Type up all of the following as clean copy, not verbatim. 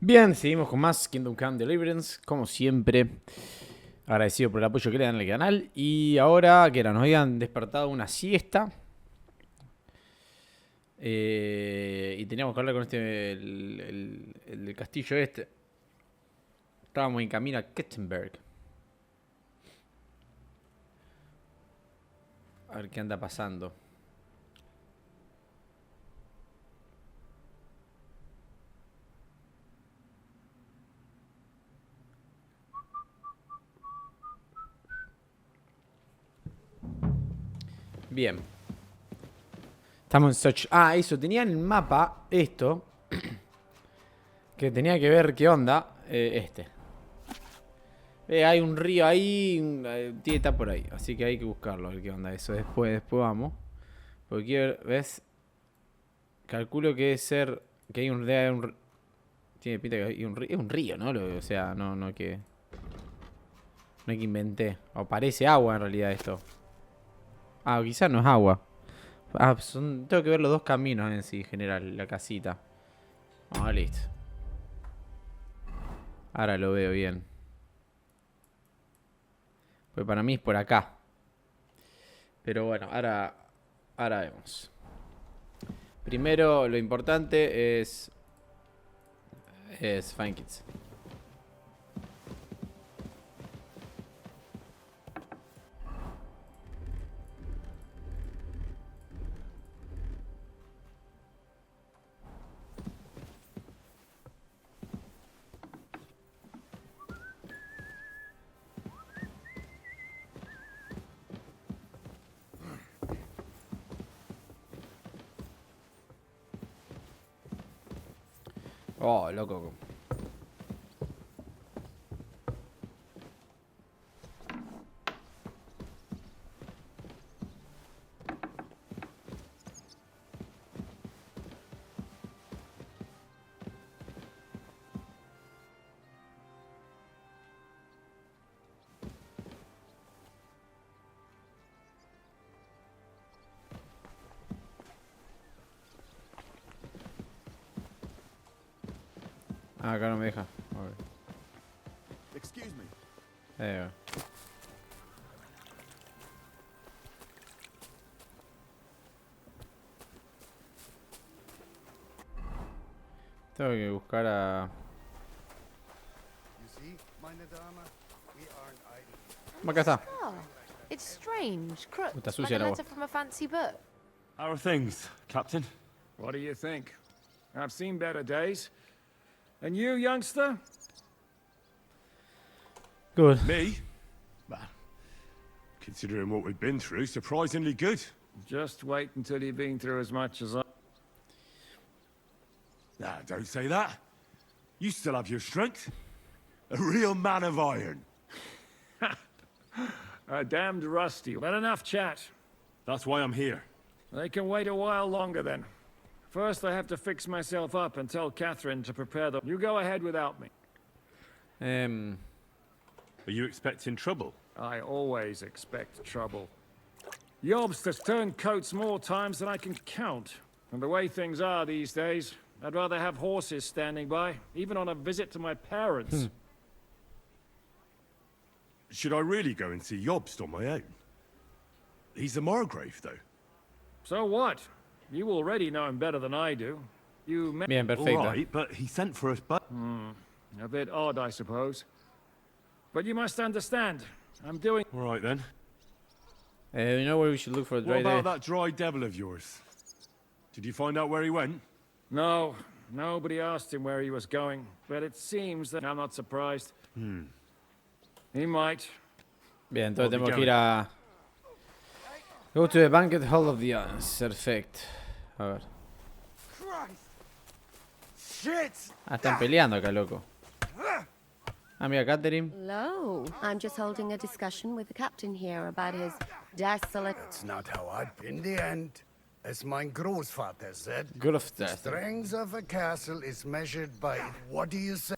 Bien, seguimos con más Kingdom Come Deliverance, como siempre. Agradecido por el apoyo que le dan al canal. Y ahora, que era, nos habían despertado una siesta. Y teníamos que hablar con el del castillo este. Estábamos en camino a Kettenberg. A ver qué anda pasando. Bien. Estamos en Search. Ah, eso. Tenía en el mapa esto. Que tenía que ver qué onda. Hay un río ahí. Tiene que estar por ahí. Así que hay que buscarlo. A ver qué onda eso. Después vamos. Porque quiero. ¿Ves? Calculo que es ser. Que hay un. Tiene pinta que hay un río. Es un río, ¿no? O sea, no que. No es que inventé. O parece agua en realidad esto. Ah, quizás no es agua. Ah, tengo que ver los dos caminos en sí, en general, la casita. Ah, listo. Ahora lo veo bien. Pues para mí es por acá. Pero bueno, ahora vemos. Primero, lo importante es Find Kids. Oh, loco. Ah, acá no me deja. A ver. Excuse me. Va. Tengo que buscar a... You see, meine Dame, we aren't idle. Acá está. Oh, it's strange. Crooks, Está like sucia a el agua. letter from a fancy book. How are things, Captain? What do you think? I've seen better days. And you, youngster? Good. Me? Well, considering what we've been through, surprisingly good. Just wait until you've been through as much as I... Nah, don't say that. You still have your strength. A real man of iron. Damned rusty. But enough chat. That's why I'm here. They can wait a while longer then. First, I have to fix myself up and tell Catherine to prepare the... You go ahead without me. Are you expecting trouble? I always expect trouble. Yobst has turned coats more times than I can count. And the way things are these days, I'd rather have horses standing by, even on a visit to my parents. Should I really go and see Yobst on my own? He's a Margrave, though. So what? You already know him better than I do. You met... Bien, perfecto. All right, but he sent for us both. A bit odd, I suppose. But you must understand, I'm doing... All right, then. You know where we should look for a What dry about day? that dry devil of yours? Did you find out where he went? No, nobody asked him where he was going, but it seems that I'm not surprised. He might. Bien, entonces Well, tenemos we que ir a... Go to the banquet hall of the Islands. Perfecto. A ver. Shit! Ah, están peleando acá, loco. Ah, mira, Catherine. Hello. I'm just holding a discussion with the captain here about his desolate... It's not how I'd in the end. As mein Großvater said, Grufter. strength of a castle is measured by, what do you say?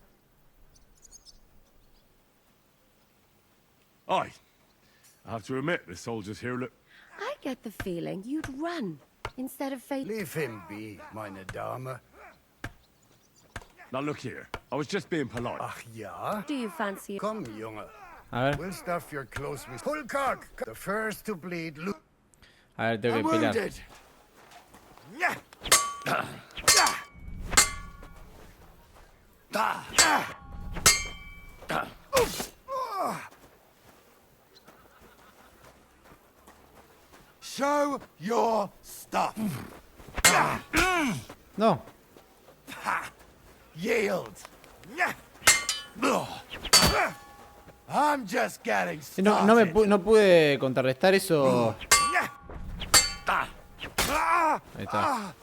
Aye. I have to admit, the soldiers here look... I get the feeling you'd run instead of face... Leave him be, meine Dame. Now look here. I was just being polite. Ach ja? Do you fancy... Komm, Junge. A ver, We'll stuff your clothes with... Pull cock! The first to bleed... a ver, tengo I'm que pelear. wounded. Show your stuff. No. Yield. I'm just getting Sí, no, started. no pude contrarrestar eso. Ahí está.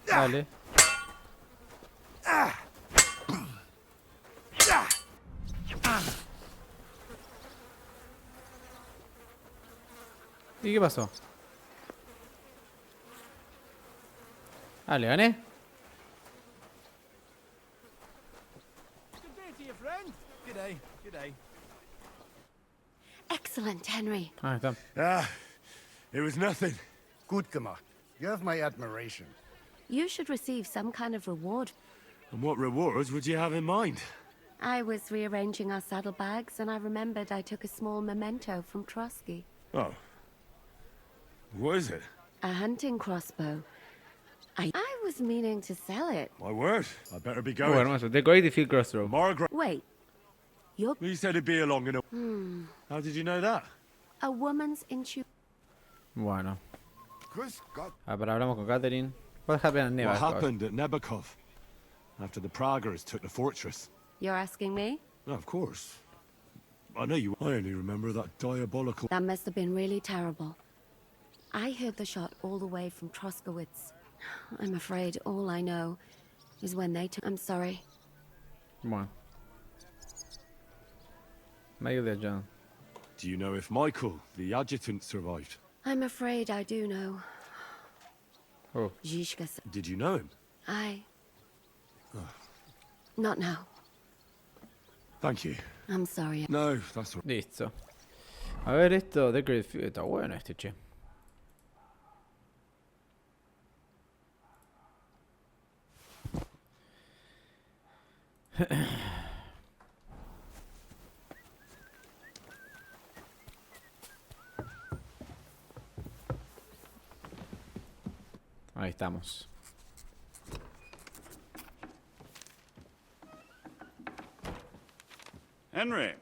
Dale. ¿Y qué pasó? Ah, ¿le gané? Good day to you, friend. G'day, g'day. Excellent, Henry. Ah, está. Ah, it was nothing. Gut gemacht. You have my admiration. You should receive some kind of reward. And what rewards would you have in mind? I was rearranging our saddlebags, and I remembered I took a small memento from Trotsky. Oh. What is it? A hunting crossbow. I was meaning to sell it. My word. I better be Muy going. hermoso. Decorative Field Crossroad. Margaret. Wait. You're You said it'd be along in a... How did you know that? a woman's intuition. Bueno. Grüß Gott. Ahora hablamos con Catherine. What happened at What Neva? happened at Nebakov? After the Praguers took the fortress? You're asking me? No, of course. I know you... I only remember that diabolical... That must have been really terrible. I heard the shot all the way from Troskowitz. I'm afraid all I know is when they took... I'm sorry. Bueno. Medio de John. Do you know if Michael, the adjutant, survived? I'm afraid I do know. Oh. Zhishka said... Did you know him? Not now. Thank you. I'm sorry. No, that's all. Listo. A ver esto. Decorative Field. Está bueno este, che. Ahí estamos. Henry.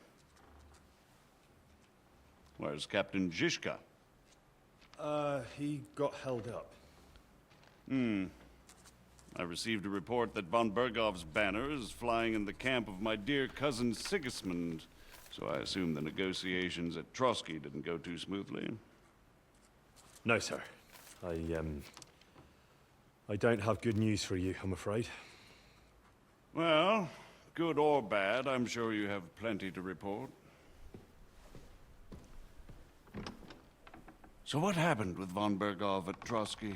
Where's Captain Zhishka? He got held up. I received a report that von Bergov's banner is flying in the camp of my dear cousin Sigismund, so I assume the negotiations at Trotsky didn't go too smoothly. No, sir. I don't have good news for you, I'm afraid. Well, good or bad, I'm sure you have plenty to report. So what happened with von Bergov at Trotsky?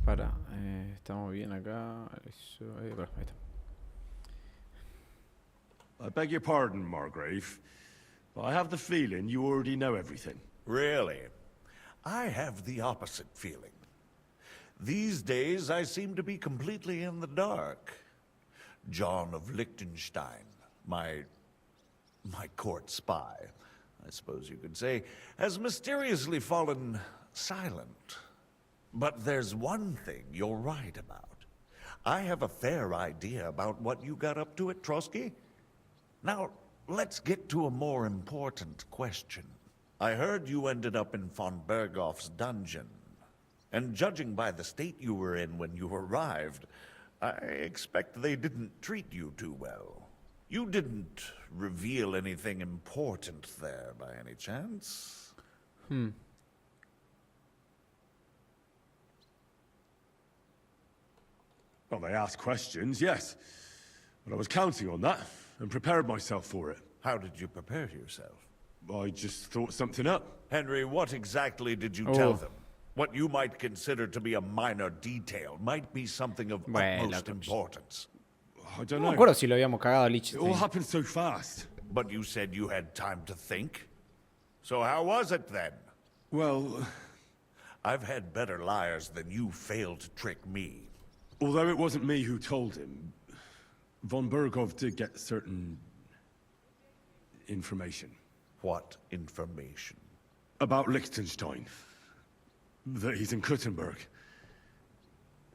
Para. Estamos bien acá. Eso, ahí está. I beg your pardon, Margrave, but I have the feeling you already know everything. Really? I have the opposite feeling. These days, I seem to be completely in the dark. John of Liechtenstein, my court spy, I suppose you could say, has mysteriously fallen silent. But there's one thing you're right about. I have a fair idea about what you got up to at Trotsky. Now, let's get to a more important question. I heard you ended up in von Bergov's dungeon. And judging by the state you were in when you arrived, I expect they didn't treat you too well. You didn't reveal anything important there by any chance? Well, they asked questions, yes. But I was counting on that and prepared myself for it. How did you prepare yourself? I just thought something up. Henry, what exactly did you tell them? What you might consider to be a minor detail might be something of utmost importance. I don't No me know. acuerdo si lo habíamos cagado a It all Liechtenstein. happened so fast. But you said you had time to think. So how was it then? Well, I've had better liars than you failed to trick me. although it wasn't me who told him, von Berghoff did get certain information. What information? About Liechtenstein. That he's in Kuttenberg.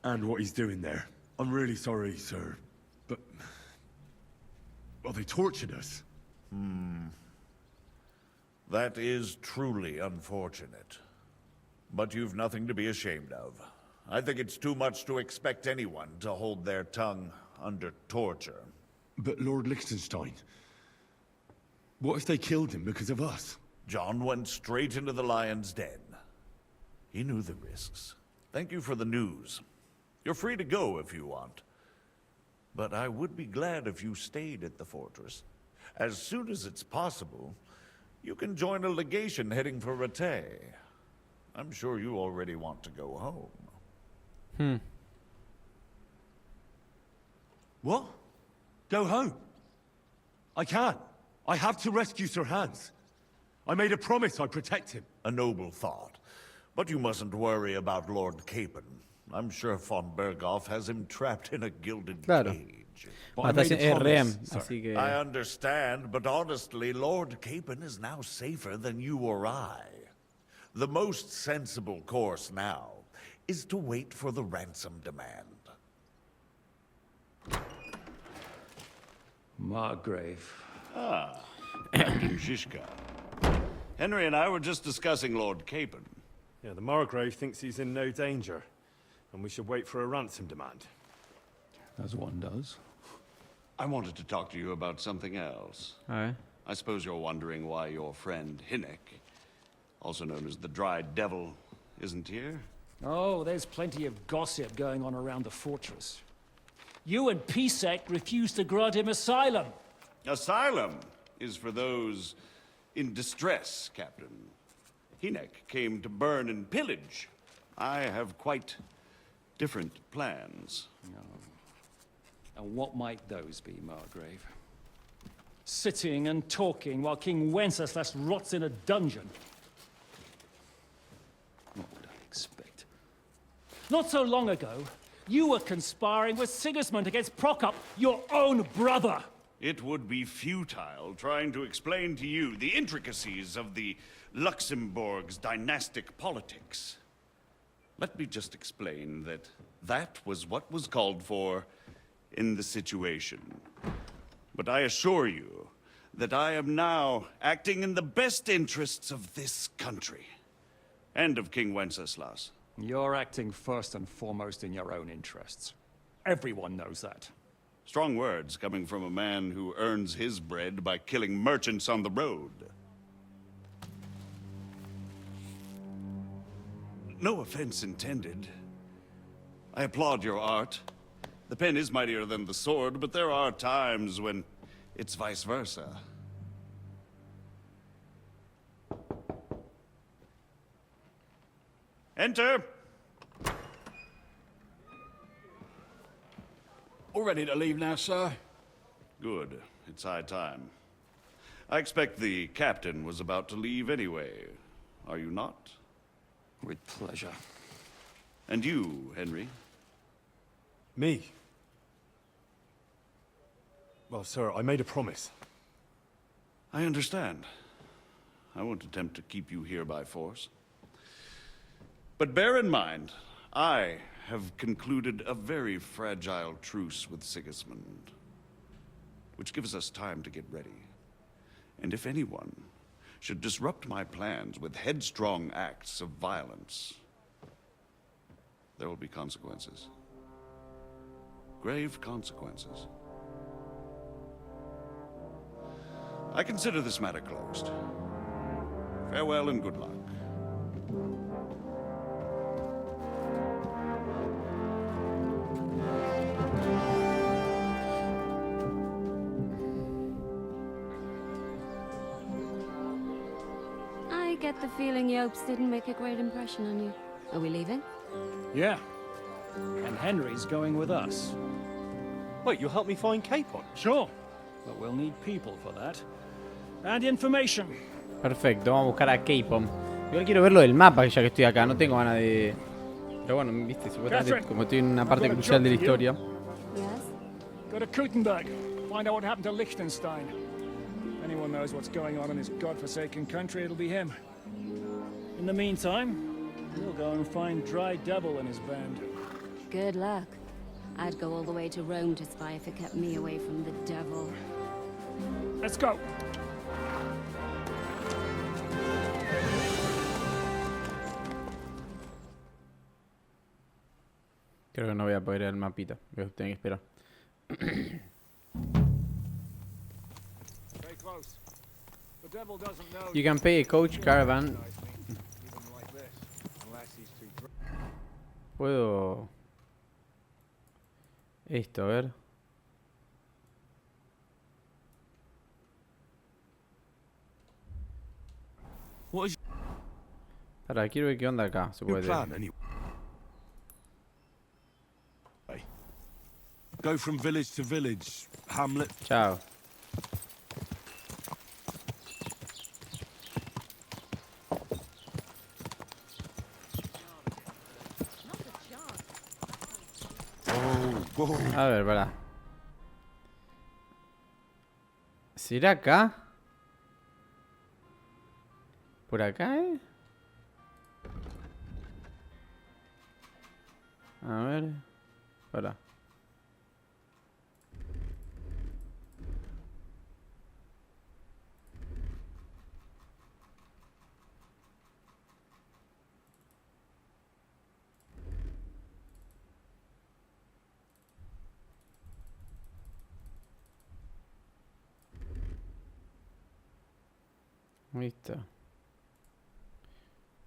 And what he's doing there. I'm really sorry, sir, but... well, they tortured us. That is truly unfortunate. But you've nothing to be ashamed of. I think it's too much to expect anyone to hold their tongue under torture. But Lord Liechtenstein... what if they killed him because of us? John went straight into the lion's den. He knew the risks. Thank you for the news. You're free to go if you want. But I would be glad if you stayed at the fortress. As soon as it's possible, you can join a legation heading for Rete. I'm sure you already want to go home. What? Go home? I can't. I have to rescue Sir Hans. I made a promise I'd protect him. A noble thought. But you mustn't worry about Lord Capon. I'm sure von Berghoff has him trapped in a gilded Claro. cage. But I Hasta made a es rehén, promise, sir. así que... I understand, but honestly, Lord Capon is now safer than you or I. The most sensible course now is to wait for the ransom demand. Margrave. Captain Zizka. Henry and I were just discussing Lord Capon. Yeah, the Margrave thinks he's in no danger, and we should wait for a ransom demand. As one does. I wanted to talk to you about something else. A ver. I suppose you're wondering why your friend Hinnek, also known as the Dried Devil, isn't here? Oh, there's plenty of gossip going on around the fortress. You and Pisek refused to grant him asylum. Asylum is for those in distress, Captain. Hinnek came to burn and pillage. I have quite different plans. And what might those be, Margrave? Sitting and talking while King Wenceslas rots in a dungeon. What would I expect? Not so long ago, you were conspiring with Sigismund against Prokop, your own brother. It would be futile trying to explain to you the intricacies of the Luxembourg's dynastic politics. Let me just explain that that was what was called for in the situation. But I assure you that I am now acting in the best interests of this country and of King Wenceslas. You're acting first and foremost in your own interests. Everyone knows that. Strong words coming from a man who earns his bread by killing merchants on the road. No offense intended. I applaud your art. The pen is mightier than the sword, but there are times when it's vice versa. Enter! All ready to leave now, sir? Good. It's high time. I expect the captain was about to leave anyway. Are you not? With pleasure. And you, Henry? Me? Well, sir, I made a promise. I understand. I won't attempt to keep you here by force. But bear in mind, I have concluded a very fragile truce with Sigismund, which gives us time to get ready. And if anyone should disrupt my plans with headstrong acts of violence, there will be consequences. Grave consequences. I consider this matter closed. Farewell and good luck. I get the feeling Yopes didn't make a great impression on you. Are we leaving? Yeah. And Henry's going with us. Wait, you'll help me find Capon? Sure. But we'll need people for that. And information. Perfecto, vamos a buscar a Capon. Igual quiero ver lo del mapa ya que estoy acá. No tengo ganas de... Pero bueno, viste, supuestamente como estoy en una parte crucial de la historia. Yes? Go to Kuttenberg. Find out what happened to Liechtenstein. If anyone knows what's going on in this godforsaken country, it'll be him. In the meantime, we'll go and find Dry Devil and his band. Good luck. I'd go all the way to Rome to spy if it kept me away from the devil. Let's go. Creo que no voy a poder ir al mapita. Voy a tener que esperar. Stay close. The devil doesn't know You can pay a coach caravan. even like this, unless he's too drunk. Puedo... Esto, a ver. What is Para, quiero ver qué onda acá. Se your puede. plan, anyway? Go from village to village, hamlet. Chao. Whoa. A ver, pará. ¿Será acá? ¿Por acá, A ver. Pará. Ahí está.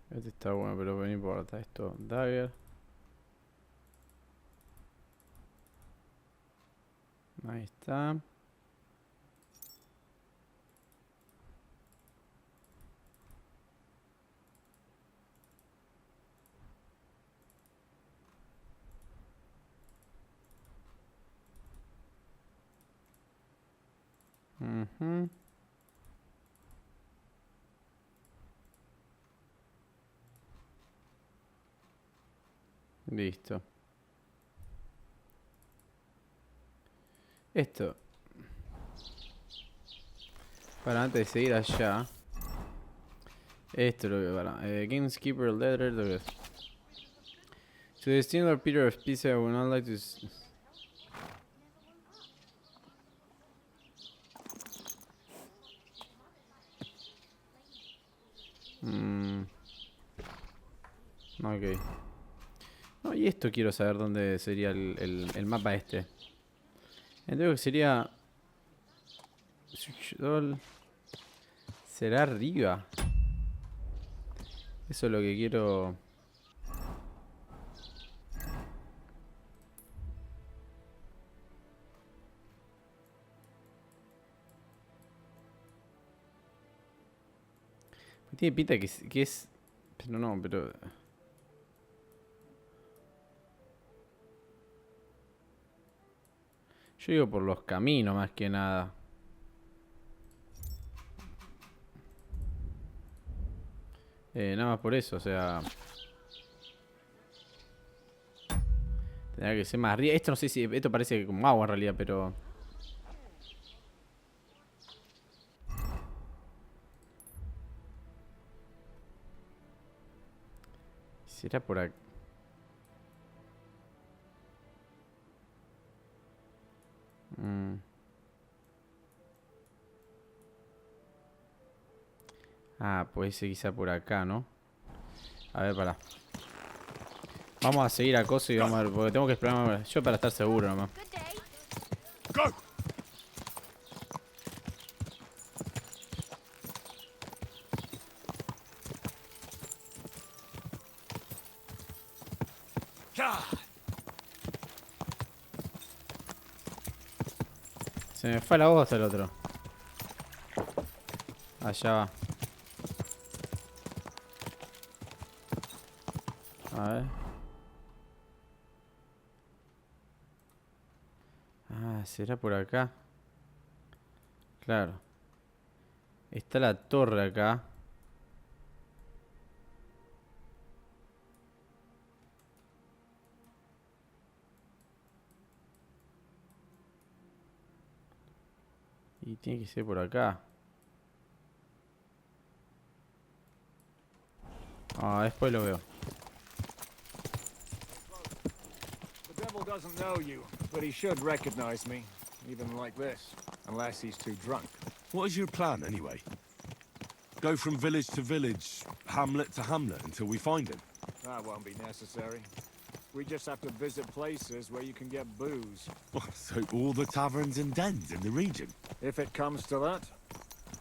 Este está bueno, pero no importa. Esto, dagger. Ahí está. Ujú. Listo. Esto. Para antes de seguir allá. Esto es lo que para. Gamekeeper letter. Lo que es. To the esteemed Peter of Pisa, I would not like to. Ok. No, y esto quiero saber dónde sería el mapa este. Entiendo que sería... ¿Será arriba? Eso es lo que quiero... Tiene pinta que es... Pero no, pero... Yo digo por los caminos más que nada. Nada más por eso, o sea... Tendrá que ser más arriba. Esto no sé si... Esto parece como agua en realidad, pero... ¿Será por aquí? Ah, puede ser quizá por acá, ¿no? A ver, pará. Vamos a seguir a Coso y vamos a ver, porque tengo que explorar. Yo para estar seguro nomás. Go! Se me fue la voz el otro. Allá va. A ver. Ah, ¿será por acá? Claro. Está la torre acá. Y tiene que ser por acá. Ah, después lo veo. The devil doesn't know you, but he should recognize me, even like this, unless he's too drunk. What is your plan, anyway? Go from village to village, hamlet to hamlet, until we find him? That won't be necessary. We just have to visit places where you can get booze. So all the taverns and dens in the region? If it comes to that,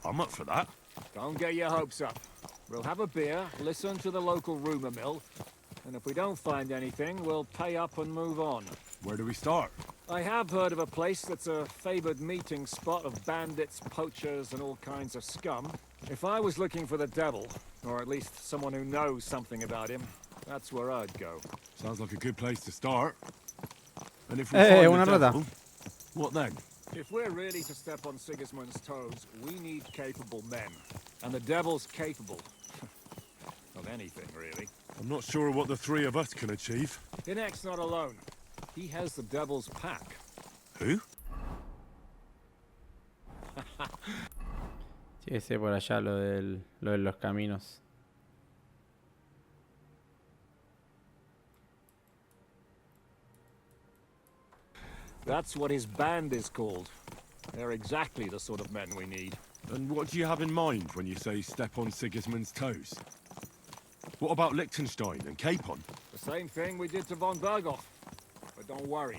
I'm up for that. don't get your hopes up. We'll have a beer, listen to the local rumor mill, and if we don't find anything, we'll pay up and move on. Where do we start? I have heard of a place that's a favored meeting spot of bandits, poachers, and all kinds of scum. If I was looking for the devil, or at least someone who knows something about him, that's where I'd go. Sounds like a good place to start. And if we find una the rata. devil, what then? If we're really to step on Sigismund's toes, we need capable men. And the devil's capable. Of anything, really. I'm not sure what the three of us can achieve. Inek's not alone. He has the devil's pack. Who? Tiene que ser por allá lo de los caminos. That's what his band is called. They're exactly the sort of men we need. And what do you have in mind when you say step on Sigismund's toes? What about Liechtenstein and Capon? The same thing we did to von Berghoff. But don't worry.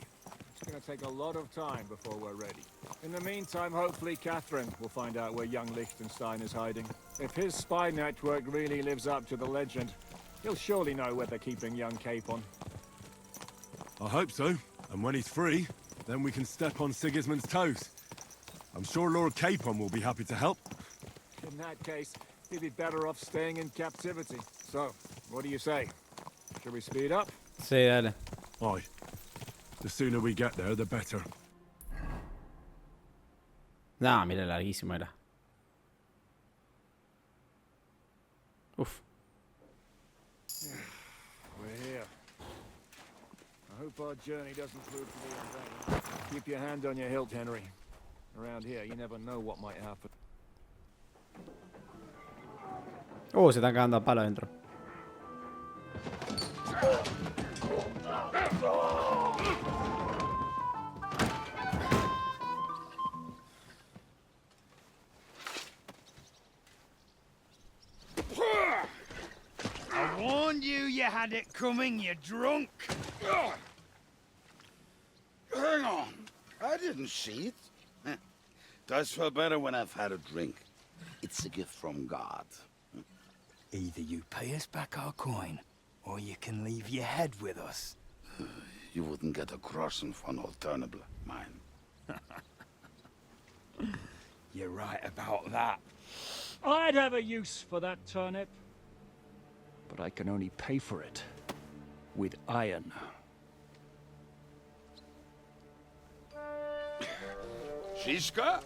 It's going to take a lot of time before we're ready. In the meantime, hopefully Catherine will find out where young Liechtenstein is hiding. If his spy network really lives up to the legend, he'll surely know where they're keeping young Capon. I hope so. And when he's free, then we can step on Sigismund's toes. I'm sure Lord Capon will be happy to help. In that case, he'd be better off staying in captivity. So, what do you say? Should we speed up? Sí, dale. Aye. The sooner we get there, the better. No, mira, larguísimo era. Uf. We're here. I hope our journey doesn't prove to be in vain. Keep your hand on your hilt, Henry. Around here, you never know what might happen. Oh, se están cagando a palo adentro. I warned you you had it coming, you drunk. Hang on. I didn't see it. Does feel better when I've had a drink. It's a gift from God. Either you pay us back our coin, or you can leave your head with us. You wouldn't get a crossing for an alternative, mine. You're right about that. I'd have a use for that turnip. But I can only pay for it with iron. Shiska?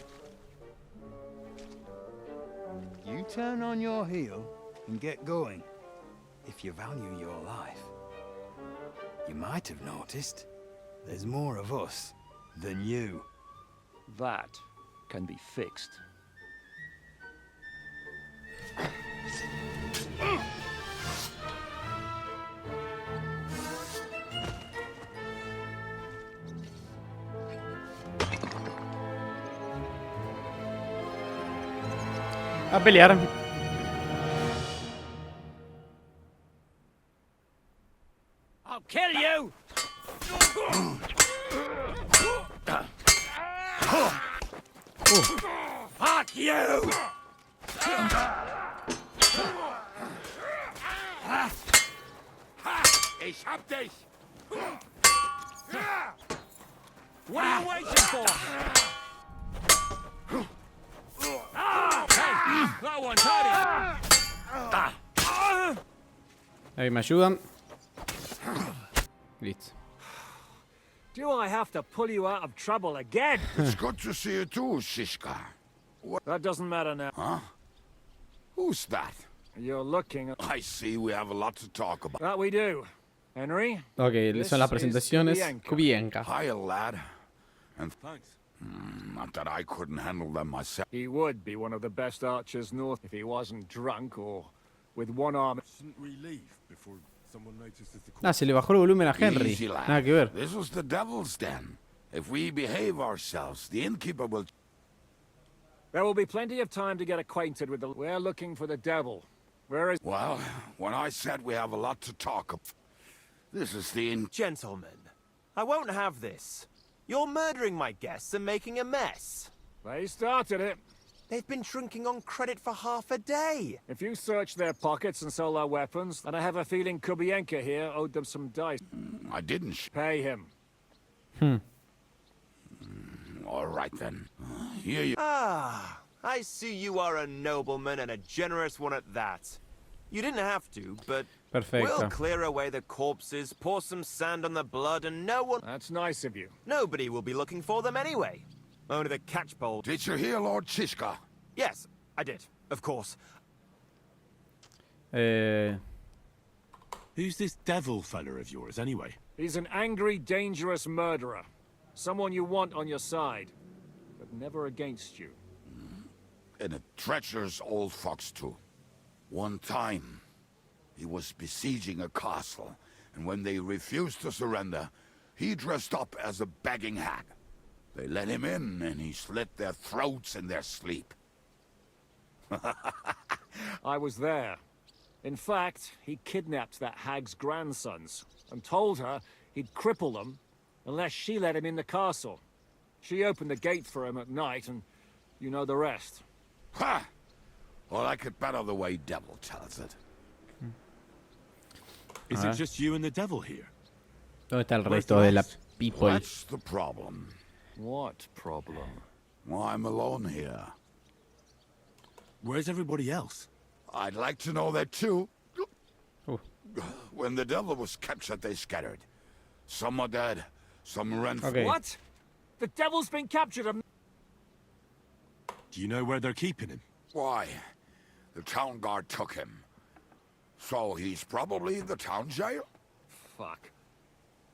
You turn on your heel and get going. If you value your life. You might have noticed there's more of us than you. That can be fixed. A pelear. I'll kill you! Fuck you! Ich hab dich! What are you waiting for? Hey, that one's hurting. Ahí me ayudan. Listo. Do I have to pull you out of trouble again? It's good to see you too, Shiska. That doesn't matter now. Huh? Who's that? You're looking at... I see we have a lot to talk about. That we do. Henry? Ok, This son las is presentaciones. Kubienka. Kubienka. Hi, lad. And Thanks. Not that I couldn't handle them myself. He would be one of the best archers north if he wasn't drunk or with one arm. Shouldn't we leave before someone notices the Ah, se le bajó el volumen a Henry. Easy, lad. Nada que ver. This was the devil's den. If we behave ourselves, the innkeeper will... There will be plenty of time to get acquainted with the... We're looking for the devil. Where is... Well, when I said we have a lot to talk about... This is the inn... Gentlemen, I won't have this. You're murdering my guests and making a mess. They started it. They've been drinking on credit for half a day. If you search their pockets and sell their weapons, then I have a feeling Kubienka here owed them some dice. I didn't... Pay him. All right, then. Here you... Ah, I see you are a nobleman and a generous one at that. You didn't have to, but Perfecto. we'll clear away the corpses, pour some sand on the blood, and no one... That's nice of you. Nobody will be looking for them anyway. Only the catchpole... Did you hear Lord Chishka? Yes, I did, of course. Who's this devil fella of yours, anyway? He's an angry, dangerous murderer. Someone you want on your side, but never against you. And a treacherous old fox, too. One time, he was besieging a castle, and when they refused to surrender, he dressed up as a begging hag. They let him in, and he slit their throats in their sleep. I was there. In fact, he kidnapped that hag's grandsons and told her he'd cripple them unless she let him in the castle. She opened the gate for him at night, and you know the rest. Ha! Well, I could better the way devil tells it. Is it just you and the devil here? ¿Dónde está el resto de la people? That's the problem. What problem? Well, I'm alone here. Where's everybody else? I'd like to know that too. Oh. When the devil was captured, they scattered. Some are dead, some ran... Okay. What? The devil's been captured. Do you know where they're keeping him? Why? The town guard took him. So he's probably in the town jail? Fuck.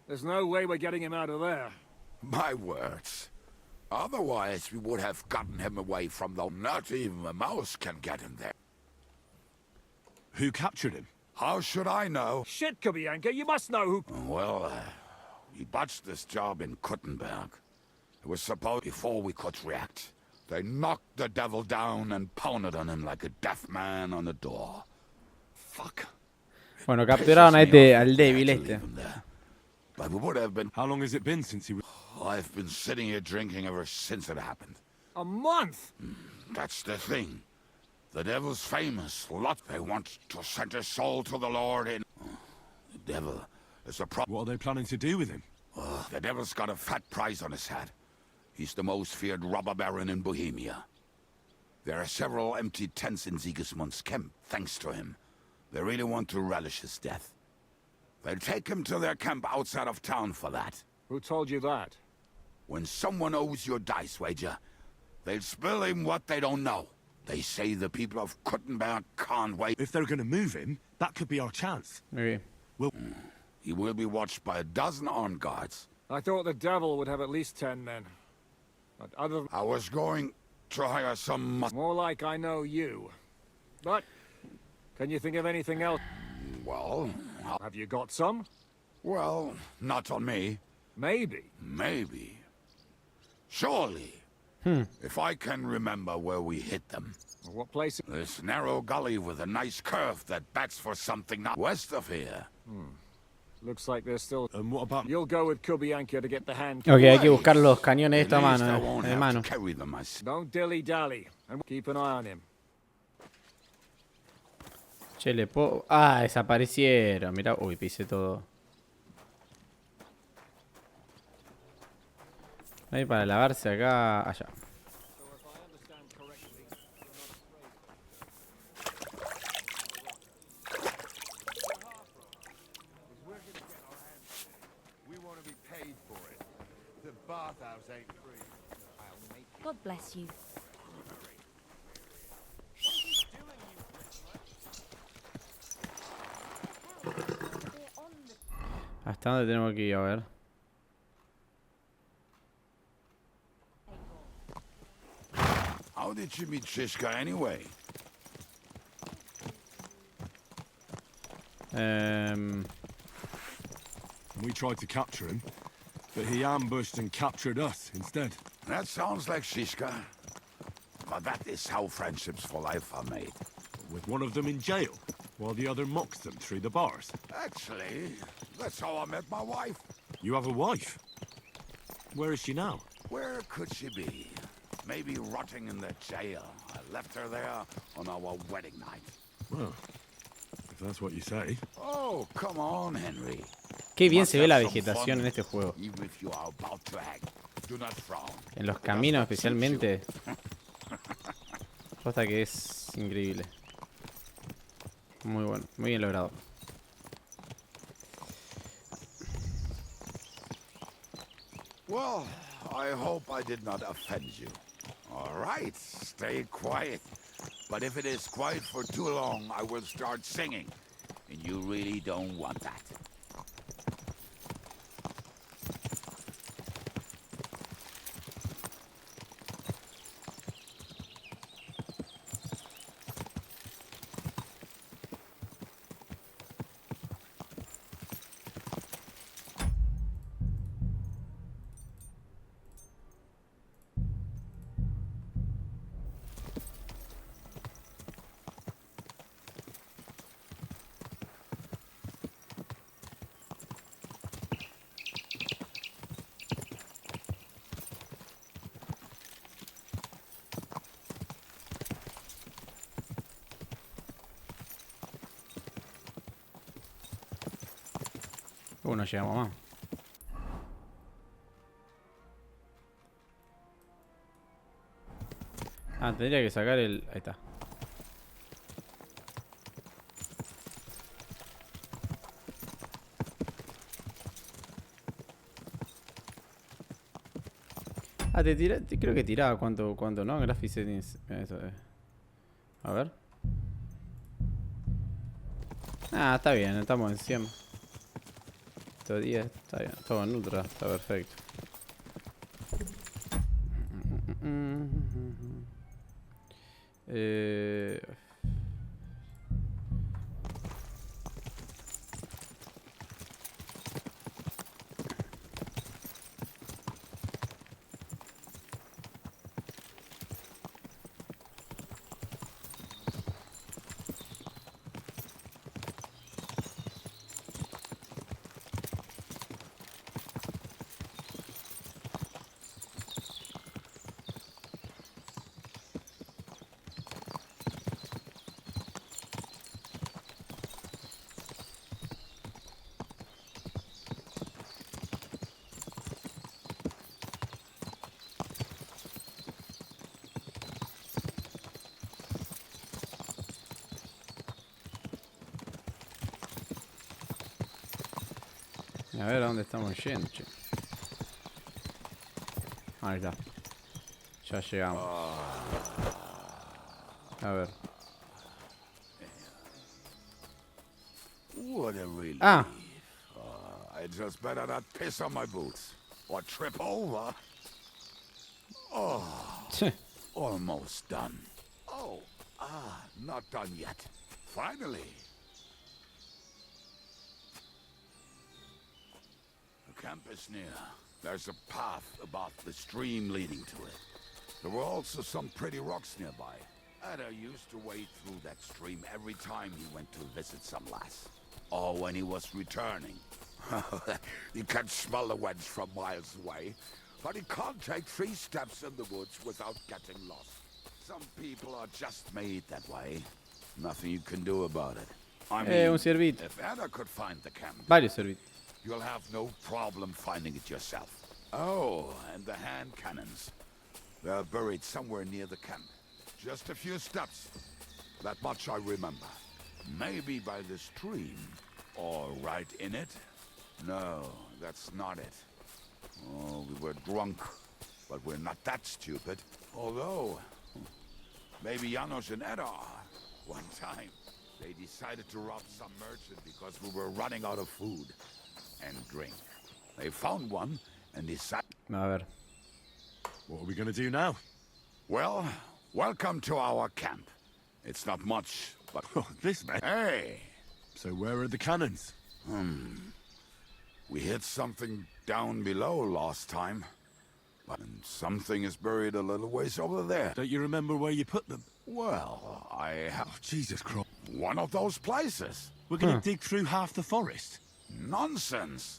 There's no way we're getting him out of there. My words. Otherwise, we would have gotten him away from the... Not even a mouse can get him there. Who captured him? How should I know? Shit, Kubienka, you must know who... Well, he botched this job in Kuttenberg. It was supposed before we could react. They knocked the devil down and pounded on him like a deaf man on a door. Fuck. Bueno, capturaron a este, al débil este. But we would have been... How long has it been since he was... I've been sitting here drinking ever since it happened. A month? That's the thing. The devil's famous. Lot they want to send his soul to the Lord in... The devil is a problem. What are they planning to do with him? The devil's got a fat price on his head. He's the most feared robber baron in Bohemia. There are several empty tents in Sigismund's camp, thanks to him. They really want to relish his death. They'll take him to their camp outside of town for that. Who told you that? When someone owes you a dice wager, they'll spill him what they don't know. They say the people of Kuttenberg can't wait. If they're going to move him, that could be our chance. Muy bien. He will be watched by a dozen armed guards. I thought the devil would have at least 10 men. But other... I was going to hire some... More like I know you. But, can you think of anything else? Well... Have you got some? Well, not on me. Maybe. Maybe. Surely. If I can remember where we hit them. What place? This narrow gully with a nice curve that backs for something not west of here. Looks like there's still... And what about... You'll go with Kubienka to get the hand... Ok, hay que buscar los cañones de esta At least I mano, won't de have mano. to carry them myself. Don't dilly-dally. And keep an eye on him. Che, le puedo... Ah, desaparecieron. Mirá, uy, pisé todo. Ahí para lavarse acá, allá. God bless you. ¿Hasta dónde tenemos que ir? A ver. How did you meet Shishka anyway? We tried to capture him, but he ambushed and captured us instead. That sounds like Shishka. But that is how friendships for life are made. With one of them in jail, while the other mocks them through the bars. Actually, that's how I met my wife. You have a wife? Where is she now? Where could she be? Maybe rotting in the jail. I left her there on our wedding night. Well, if that's what you say. Oh, come on, Henry. Qué bien se ve la vegetación en este juego. Even if you are about to act, do not frown. En los caminos especialmente. Hasta que es increíble. Muy bueno, muy bien logrado. Well, I hope I did not offend you. All right, stay quiet. But if it is quiet for too long, I will start singing. And you really don't want that. No llegamos más. Ah, tendría que sacar el... Ahí está. Ah, creo que tiraba cuánto, ¿no? Graphic settings. Eso es. A ver. Ah, está bien, estamos en 100. 10, está bien, todo en ultra, está perfecto. A ver a dónde estamos yendo, che. Ahí está. Ya llegamos. A ver. What a relief. Ah. I just better not piss on my boots or trip over. Oh, almost done. Oh, not done yet. Finally. The camp is near. There's a path above the stream leading to it. There were also some pretty rocks nearby. Ada used to wade through that stream every time he went to visit some lass. Or when he was returning. He can smell the wench from miles away, but he can't take 3 steps in the woods without getting lost. Some people are just made that way. Nothing you can do about it. I mean, un ciervito. if Ada could find the camp, Varios cervitos. you'll have no problem finding it yourself. Oh, and the hand cannons. They're buried somewhere near the camp. Just a few steps. That much I remember. Maybe by the stream. Or right in it. No, that's not it. Oh, we were drunk. But we're not that stupid. Although, maybe Janos and Edda are. One time, they decided to rob some merchant because we were running out of food and drink. They found one and decided... A ver. What are we going to do now? Well, Welcome to our camp. It's not much, but... Oh, this man. Hey! So where are the cannons? We hit something down below last time. And something is buried a little ways over there. Don't you remember where you put them? Well, I have... Oh, Jesus Christ. One of those places. We're gonna dig through half the forest. Nonsense.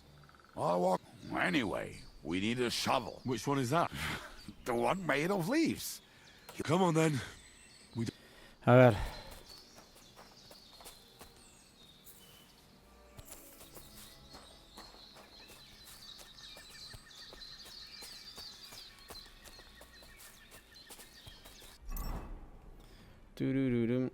I'll walk... Anyway, we need a shovel. Which one is that? The one made of leaves. Come on then. A ver. Turururum,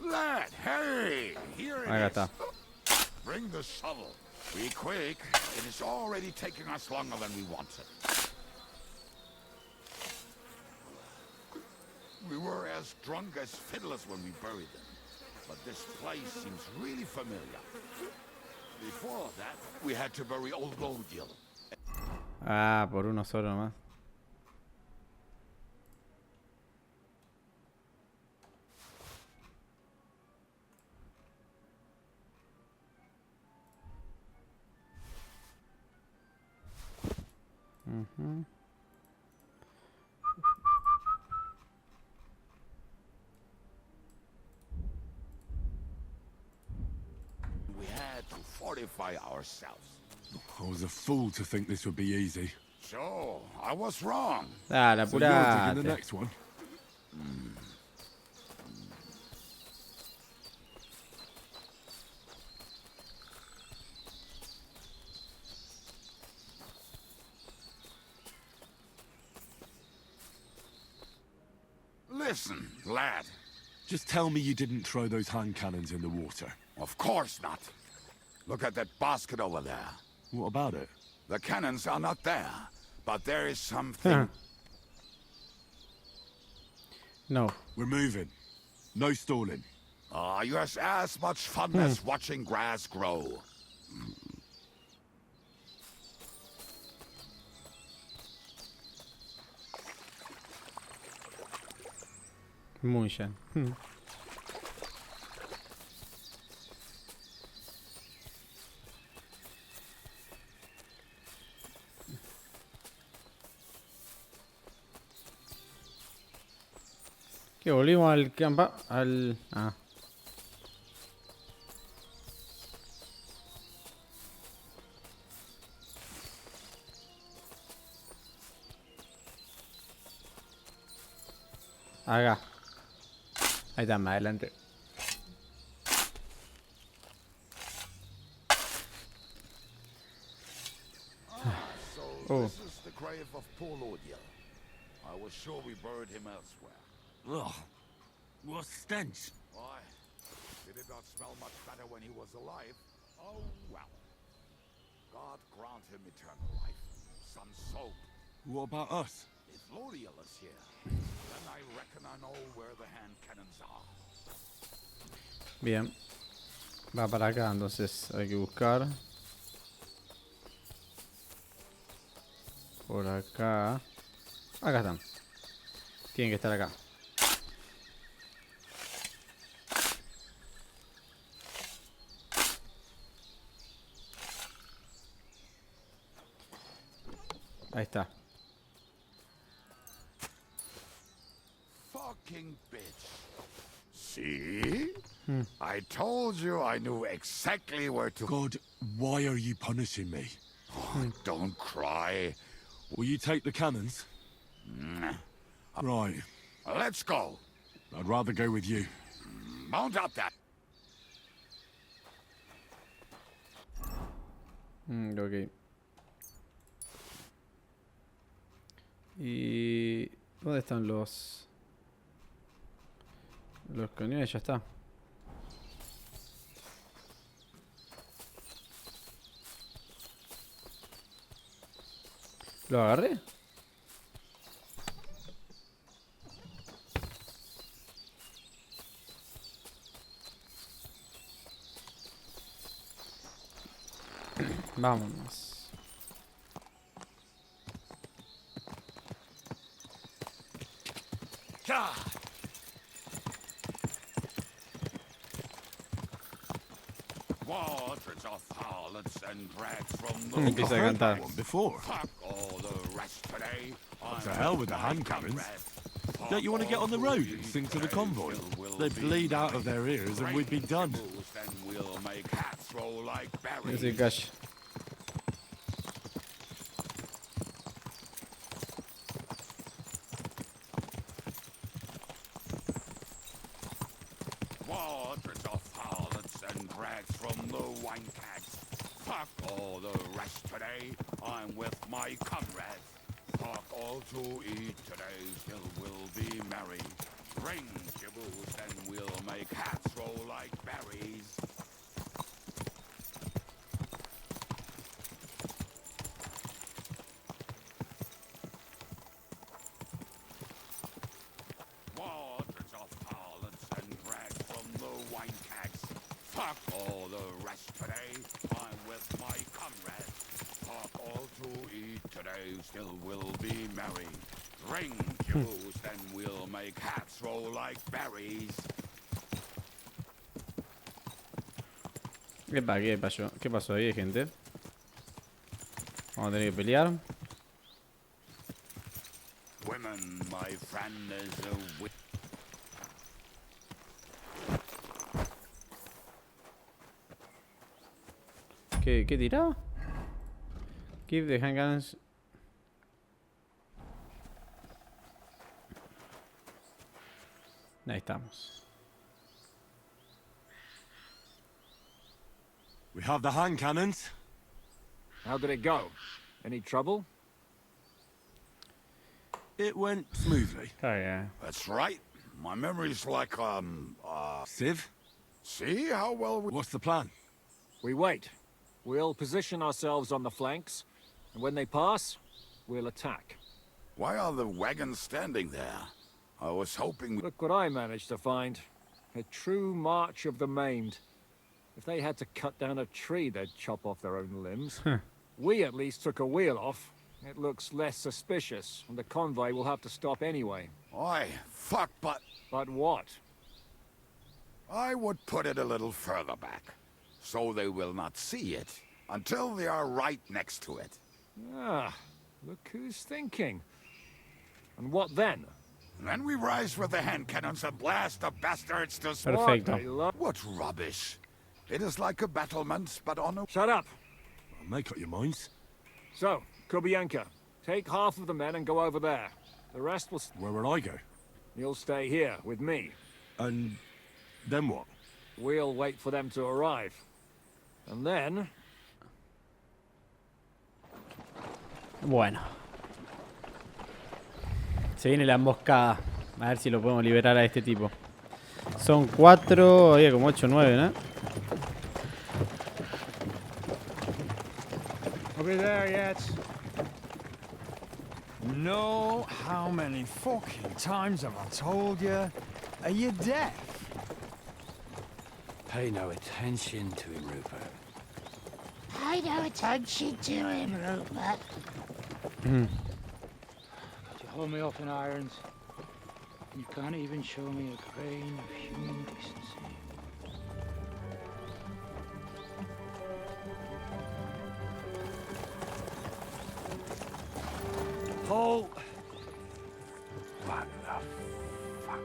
Lad, hey! Here it Acá is. está. Bring the shovel. Be quick. It is already taking us longer than we wanted. We were as drunk as fiddlers when we buried them. But this place seems really familiar. Before that, we had to bury old Lodiel. Ah, por uno solo nomás. We had to fortify ourselves. I was a fool to think this would be easy. So, I was wrong. Dale, So you're digging the apurate. next one? Listen, lad. Just tell me you didn't throw those hand cannons in the water. Of course not. Look at that basket over there. What about it? The cannons are not there, but there is something... No. We're moving. No stalling. You have as much fun as watching grass grow. Mucha. Que volvimos al campa... al... Ah. Acá. Ahí está, más adelante. So this is the grave of poor Lodiel. I was sure we buried him elsewhere. Ugh. What stench. Why? Did it not smell much better when he was alive? Oh, well. God grant him eternal life. Some soap. What about us? If Lodiel is here, then I reckon I know where the hand cannons are. Bien. Va para acá, entonces hay que buscar. Por acá. Acá están. Tienen que estar acá. Ahí está. Fucking bitch. See? I told you I knew exactly where to... God, why are you punishing me? Oh, don't cry. Will you take the cannons? Right. Let's go. I'd rather go with you. Mount up that. Ok. ¿Y dónde están los cañones? Ya está. ¿Lo agarré? Vámonos. Waters of harlots and drags from the Empieza a cantar. Before. fuck all the rest today. To hell with the hand cannons. Don't you want to get on the road and sing to the convoy? They'd bleed out of their ears and we'd be done. Then we'll make hats roll like berries. Ese calle. Waters of harlots and drags from the wine cags. Fuck all the rest today. I'm with my comrades. Fuck all to eat today. Still we'll be merry. Drink your booze, then we'll make hats roll like berries. Waters of harlots and drags from the wine cags. Fuck all the rest today. I'm with my comrades. Fuck all to eat today. Still we'll be merry. Drink your booze, then we'll make hats roll like berries. Epa, ¿qué pasó? ¿Qué pasó ahí, gente? Vamos a tener que pelear. Women, my friend, is a ¿Qué tiraba? Keep the handguns. Ahí estamos. We have the hand cannons. How did it go? Any trouble? It went smoothly. Oh, yeah. That's right. My memory's like, Civ? see how well we... What's the plan? We wait. We'll position ourselves on the flanks, and when they pass, we'll attack. Why are the wagons standing there? I was hoping... Look what I managed to find. A true march of the maimed. If they had to cut down a tree, they'd chop off their own limbs. We at least took a wheel off. It looks less suspicious, and the convoy will have to stop anyway. Oi, fuck, but... But what? I would put it a little further back, so they will not see it until they are right next to it. Ah, look who's thinking. And what then? Then we rise with the hand cannons and blast the bastards to... Perfecto. What rubbish. It is like a battlement, but on a... Shut up! Well, make up your minds. So, Kubianka, take half of the men and go over there. The rest will... Where will I go? You'll stay here, with me. And then what? We'll wait for them to arrive. And then... Bueno. Se viene la emboscada. A ver si lo podemos liberar a este tipo. Son 4, había como 8 o 9, ¿no? Are we there yet? No, how many fucking times have I told you? Are you deaf? Pay no attention to him, Rupert. Pay no attention to him, Rupert. Could you hold me up in irons? And you can't even show me a grain of human decency. Paul! What the fuck?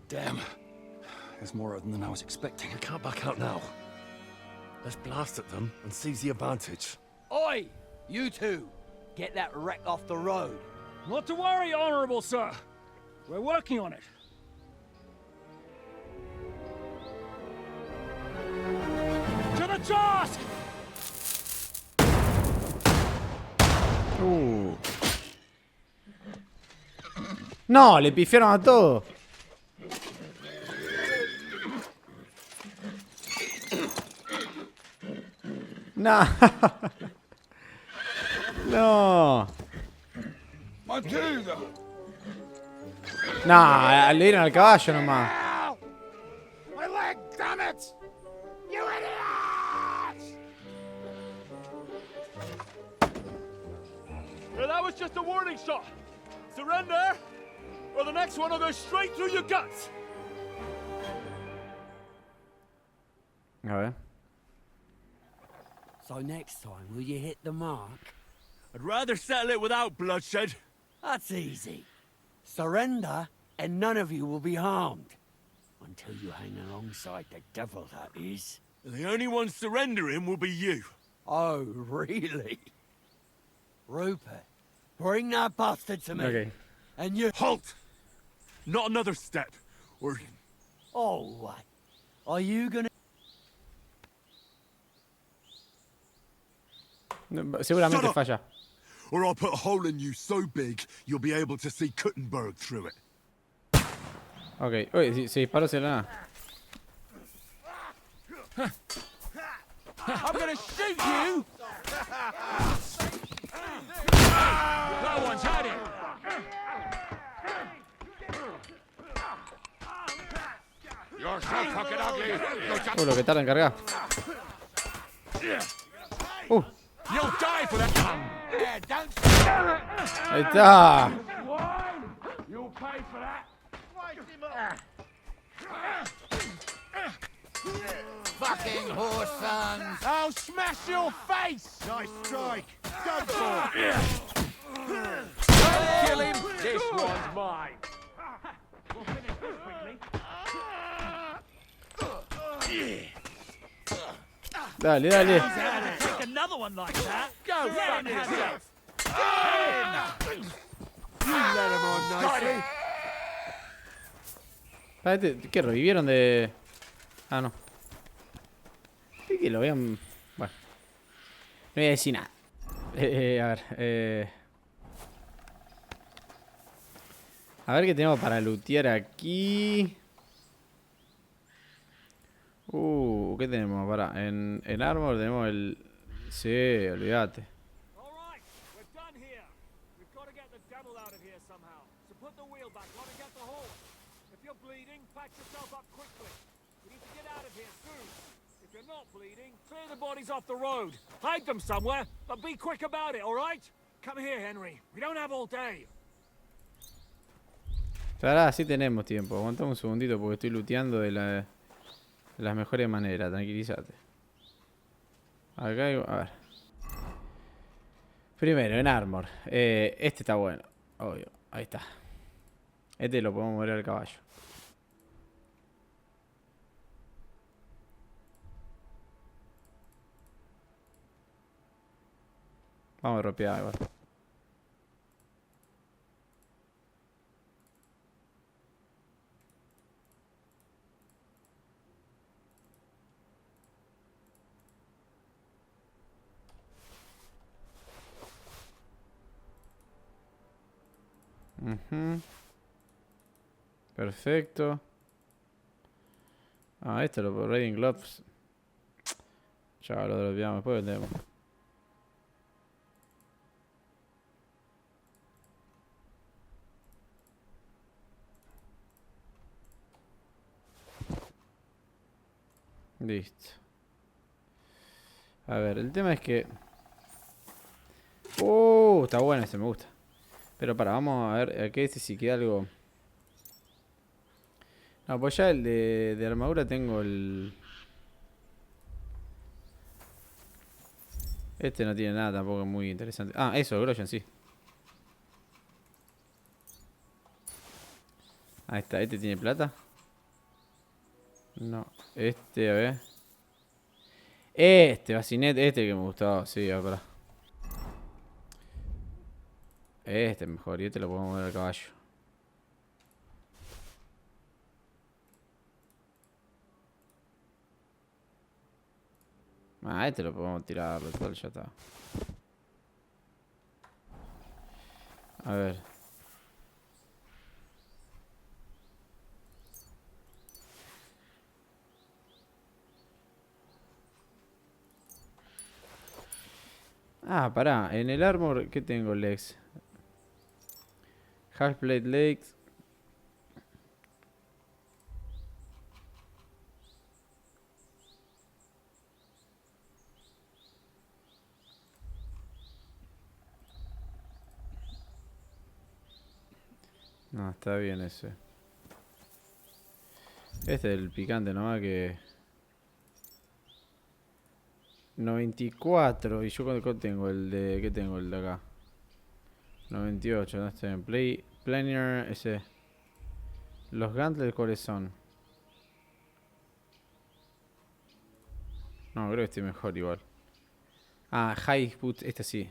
Damn. There's more of them than I was expecting. We can't back out now. Let's blast at them and seize the advantage. Oi! You two! Get that wreck off the road. Not to worry, Honorable Sir. We're working on it. To the task! No, le pifiaron a todo. No. No. No, le dieron al caballo nomás. My leg, damn it! You idiot! just a warning shot. Surrender, or the next one will go straight through your guts. A ver. So next time, will you hit the mark? I'd rather settle it without bloodshed. That's easy. Surrender, and none of you will be harmed. Until you hang alongside the devil, that is. The only one surrendering will be you. Oh, really? Rupert, bring that bastard to me. Okay. And you... Halt! Not another step, or... Oh, what? Are you gonna... Seguramente falla. Or I'll put a hole in you so big, you'll be able to see Kuttenberg through it. Ok. Uy, se disparó hacia la nada. I'm gonna shoot you! That one's had it. You're so fucking ugly. Lo que tarda en cargar. You'll die for that. Ahí está. You'll pay for that. Fucking horse sons. I'll smash your face. Nice strike. Go for it. Don't kill him. This one's mine. We'll finish this quickly. Dale, dale. Take another one like that. Go fuck yourself. You let him on nicely. ¿Qué revivieron de...? Ah, no. Sí que lo vean... Bueno. No voy a decir nada. A ver, a ver qué tenemos para lootear aquí. ¿Qué tenemos? Para, en armor tenemos el... Sí, olvídate. Clear the bodies off the road. Hide them somewhere, but be quick about it, all right? Come here, Henry. We don't have all day. Ahora sí tenemos tiempo. Aguantamos un segundito porque estoy looteando de las mejores maneras. Tranquilízate. Acá hay... A ver. Primero, en armor. Este está bueno. Obvio. Ahí está. Este lo podemos mover al caballo. Vamos a ropear igual. Perfecto. Ah, este lo puedo. Riding Gloves. Ya lo dropeamos. Después vendemos. Listo. A ver, el tema es que... está bueno este, me gusta. Pero vamos a ver, aquí si queda algo... No, pues ya el de armadura tengo el... Este no tiene nada tampoco muy interesante. Ah, eso, el Grosjean, sí. Ahí está, ¿este tiene plata? No, este, a ver. Este, bacinete, este que me gustaba, sí, a ver. Este es mejor, y este lo podemos mover al caballo. Ah, este lo podemos tirar, total, ya está. A ver. Ah, pará, en el armor, ¿qué tengo, Lex? Half-plate legs. No, está bien ese. Este es el picante nomás que... 94. ¿Y yo cuánto tengo? El de... ¿Qué tengo? El de acá. 98. ¿No está en Planner ese. Los Gantlers, ¿cuáles son? No, creo que estoy mejor igual. Ah, High Put, este sí.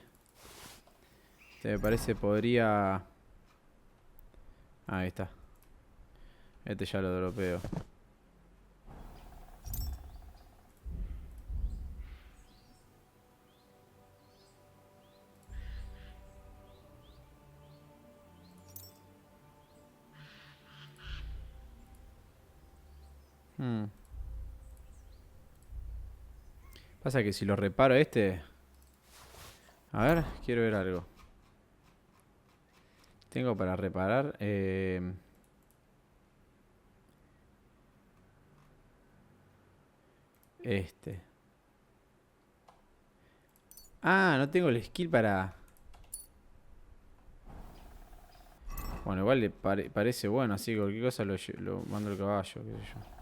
Este me parece podría... Ahí está. Este ya lo dropeo. Pasa que si lo reparo este... A ver, quiero ver algo. Tengo para reparar... Este. Ah, no tengo el skill para... Bueno, igual le parece bueno, así que cualquier cosa lo mando al caballo, qué sé yo.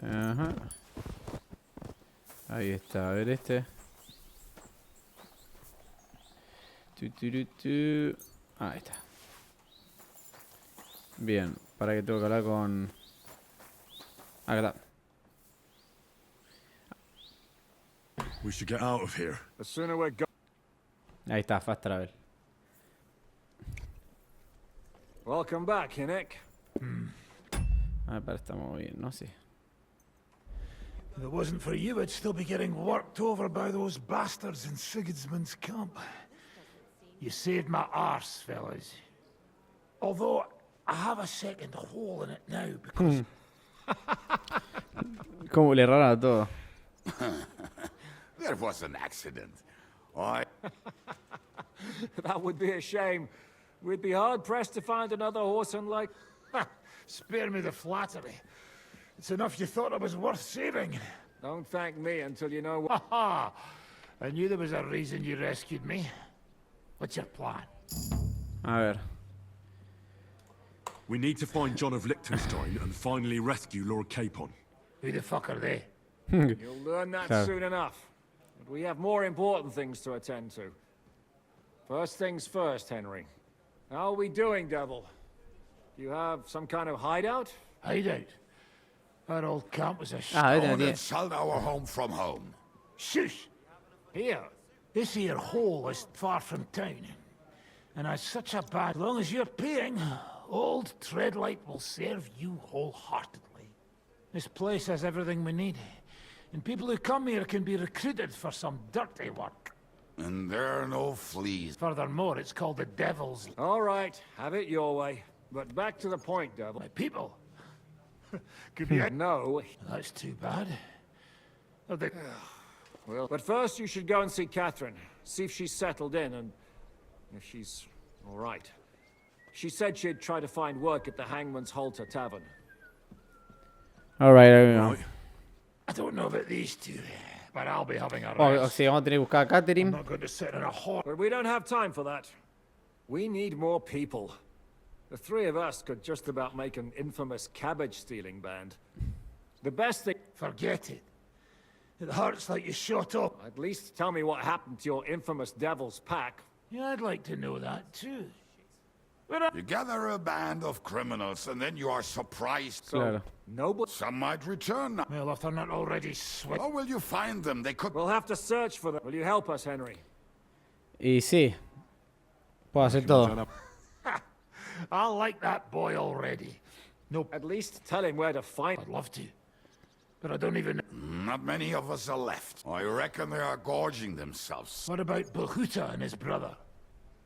Ajá. Ahí está, a ver este. Ahí está. Bien, para que tengo que hablar con... Acá está. We should get out of here. The sooner we're go. Ahí está, fast travel. Welcome back, Hinnick. A ver, estamos bien, no sé. If it wasn't for you, I'd still be getting worked over by those bastards in Sigismund's camp. You saved my arse, fellas. Although, I have a second hole in it now, because... ¿Cómo le erraron a todo? There was an accident. That would be a shame. We'd be hard-pressed to find another horse unlike... Spare me the flattery. It's enough you thought I was worth saving. Don't thank me until you know what... Ha! I knew there was a reason you rescued me. What's your plan? A ver. We need to find John of Liechtenstein and finally rescue Lord Capon. Who the fuck are they? You'll learn that soon enough. But we have more important things to attend to. First things first, Henry. How are we doing, Devil? Do you have some kind of hideout? Hideout? Our old camp was a It's sold our home from home. Shush! Here, this here hole is far from town. And as such a bad... As long as you're paying, old Treadlight will serve you wholeheartedly. This place has everything we need. And people who come here can be recruited for some dirty work. And there are no fleas. Furthermore, it's called the Devil's... All right, have it your way. But back to the point, Devil. My people? Could be... No. That's too bad. Are they... Well, but first you should go and see Catherine. See if she's settled in and if she's all right. She said she'd try to find work at the Hangman's Halter Tavern. All right, I know. I don't know about these two, but I'll be having a O rest. sea, vamos a tener que buscar a Catherine. I'm not going to sit in a hall. But we don't have time for that. We need more people. The three of us could just about make an infamous cabbage-stealing band. The best thing... Forget it. It hurts like you shot up. At least tell me what happened to your infamous Devil's Pack. Yeah, I'd like to know that too. You gather a band of criminals and then you are surprised. Claro. Nobody... Some might return now. Well, if they're not already sweat... How will you find them? They could... We'll have to search for them. Will you help us, Henry? Y sí. Puedo hacer todo. I like that boy already. No, At least tell him where to find... I'd love to. But I don't even... Not many of us are left. I reckon they are gorging themselves. What about Bahuta and his brother?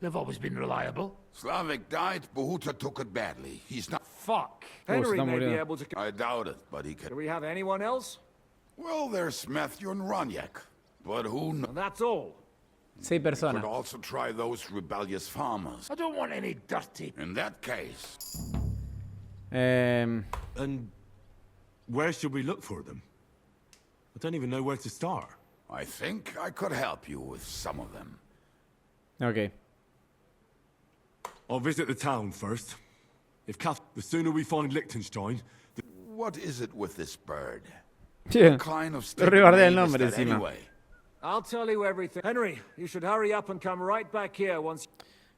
They've always been reliable. Slavik died, Bahuta took it badly. He's not... fuck. Se Henry está may be muriendo. able to... I doubt it, but he can... Do we have anyone else? Well, there's Matthew and Roniak, but who knows? That's all. 6 personas. Could also try those rebellious farmers. I don't want any dirty... In that case... And where should we look for them? I don't even know where to start. I think I could help you with some of them. Ok. I'll visit the town first. If the sooner we find Liechtenstein, What is it with this bird? Yeah. What kind of Te state rebardea el name is nombre that encima. anyway? I'll tell you everything. Henry, you should hurry up and come right back here once...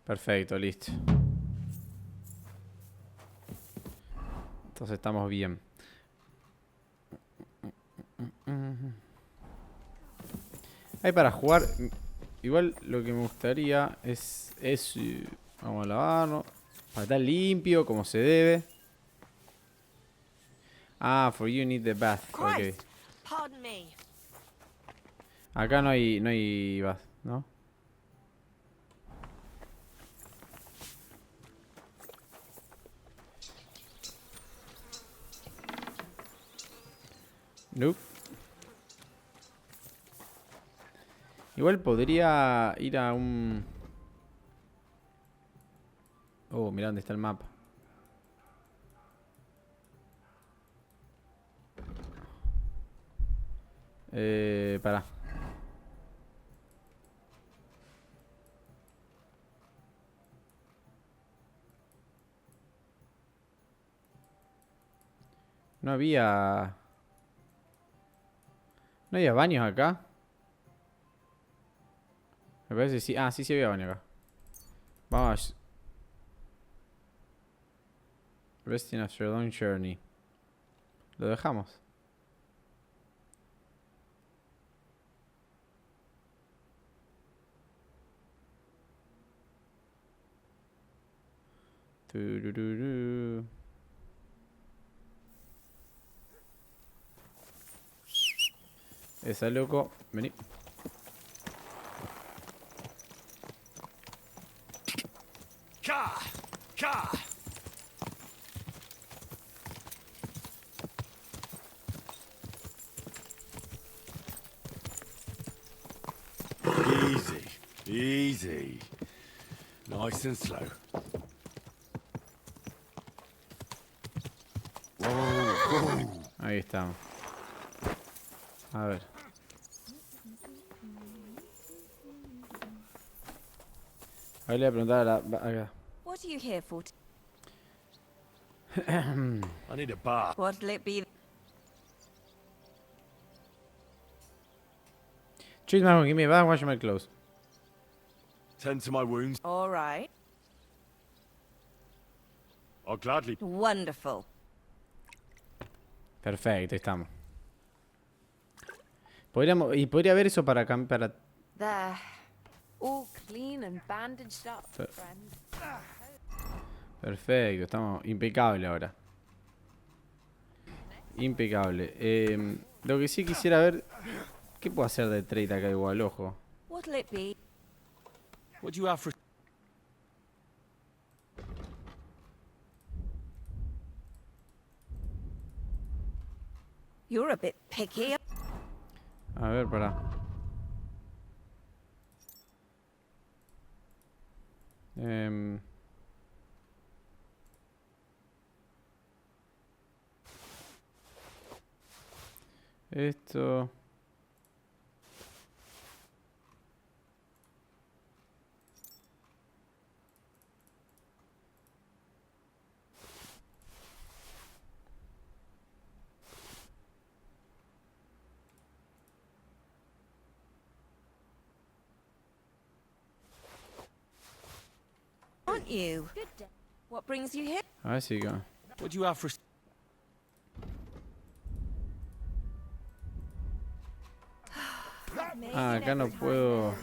Perfecto, listo. Entonces estamos bien. Hay para jugar. Igual lo que me gustaría es vamos a lavarnos. Para estar limpio, como se debe. Ah, for you need the bath. Ok. Pardon me. Acá no hay bath, ¿no? Nope. Igual podría ir a un... Oh, mirá dónde está el mapa. Pará. No había... ¿No había baños acá? Me parece que sí. Ah, sí había baño acá. Vamos. Resting after a long journey. Lo dejamos. Turururu. Esa loco. Vení. Easy. Nice and slow. Ahí estamos. A ver. Ahora le voy a preguntar a la... Acá. What are you here for? I need a bath. What'll it be? Treat my home, give me a bath, wash my clothes. Tend to my wounds. All right. I'll gladly. Wonderful. Perfecto, ahí estamos. Podría haber eso para There. All clean and bandaged up, friend. Perfecto, estamos impecable ahora. Impecable. Lo que sí quisiera ver, ¿qué puedo hacer de trade acá igual, ojo? What'll it be? What do you have for... You're a bit picky. A ver, pará. Esto... Aren't you? Good day. What brings you here? A ver si... What do you have for... Ah, acá no puedo...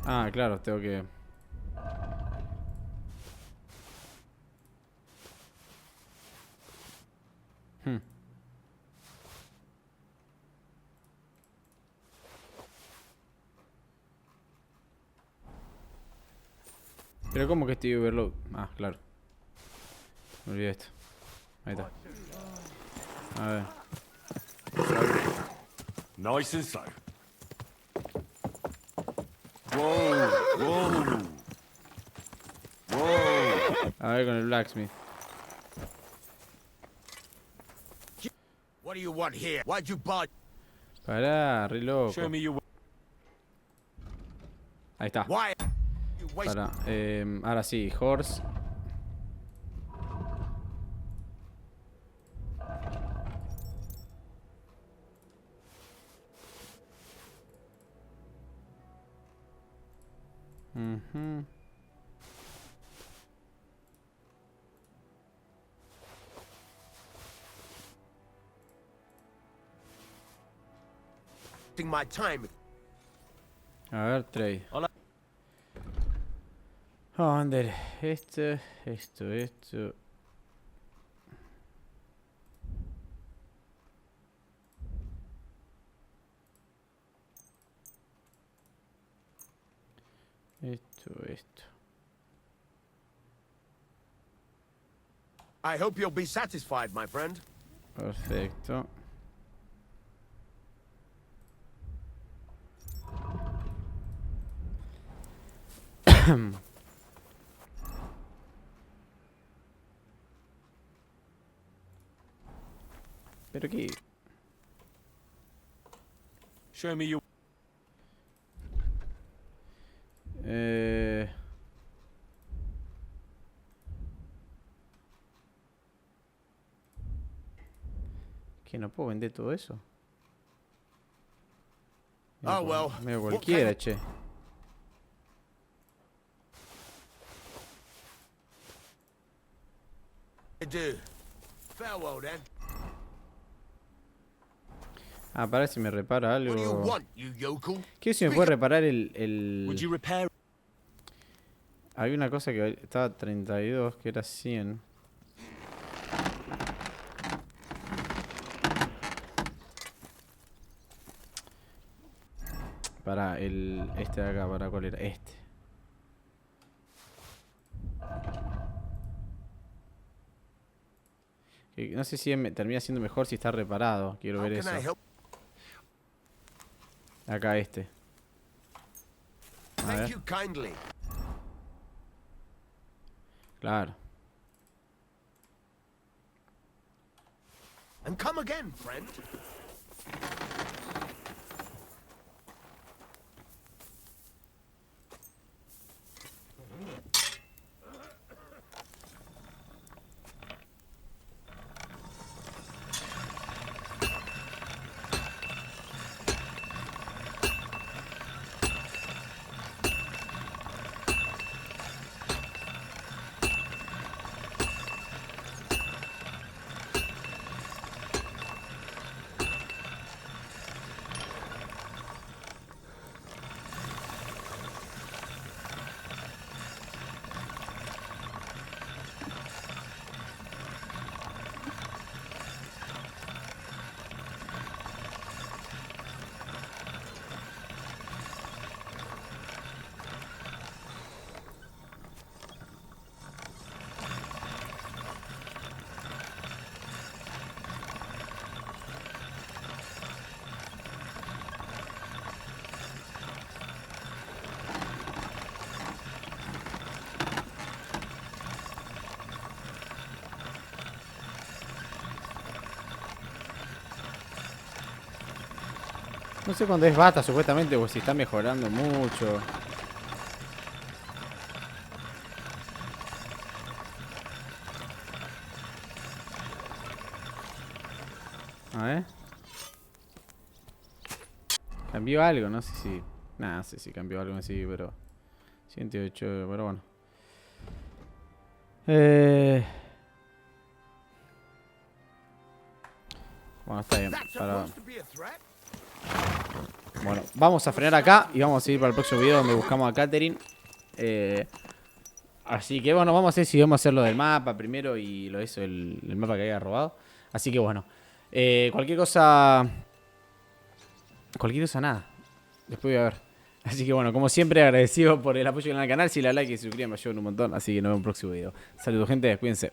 Ah, claro, tengo que... Pero ¿cómo que estoy overload? Ah, claro. Me olvidé esto. Ahí está. A ver. Nice and slow. Whoa, whoa. Whoa. A ver con el blacksmith. What do you want here? Why'd you buy? Pará, re loco. Show me your... Ahí está. Why? You waste... Pará. Ahora sí, horse. My time. A ver, trade. Hola. Ander, esto. Esto. I hope you'll be satisfied, my friend. Perfecto. Pero qué. Show me your... ¿Qué? ¿No puedo vender todo eso? Oh, well. Medio cualquiera, che. Do. Farewell, then. Ah, para si me repara What do you algo. want, you yokel? ¿Qué si me puede reparar el... Would you repair? Había una cosa que estaba 32, que era 100. Para el... Este de acá, ¿para cuál era? Este. Que no sé si termina siendo mejor si está reparado. Quiero ver eso. Acá este. A ver. Thank you kindly. Claro. And come again, friend. No sé cuándo es bata supuestamente o si está mejorando mucho. A ver. Cambió algo, no sé si... Nada, no sé si cambió algo así, pero... 108, pero bueno. Bueno, está bien. Bueno, vamos a frenar acá y vamos a ir para el próximo video donde buscamos a Catherine. Así que bueno, vamos a ver si vamos a hacer lo del mapa primero y lo hizo el mapa que había robado. Así que bueno, cualquier cosa nada. Después voy a ver. Así que bueno, como siempre, agradecido por el apoyo en el canal. Si la like y se suscriben me ayudan un montón. Así que nos vemos en el próximo video. Saludos, gente. Cuídense.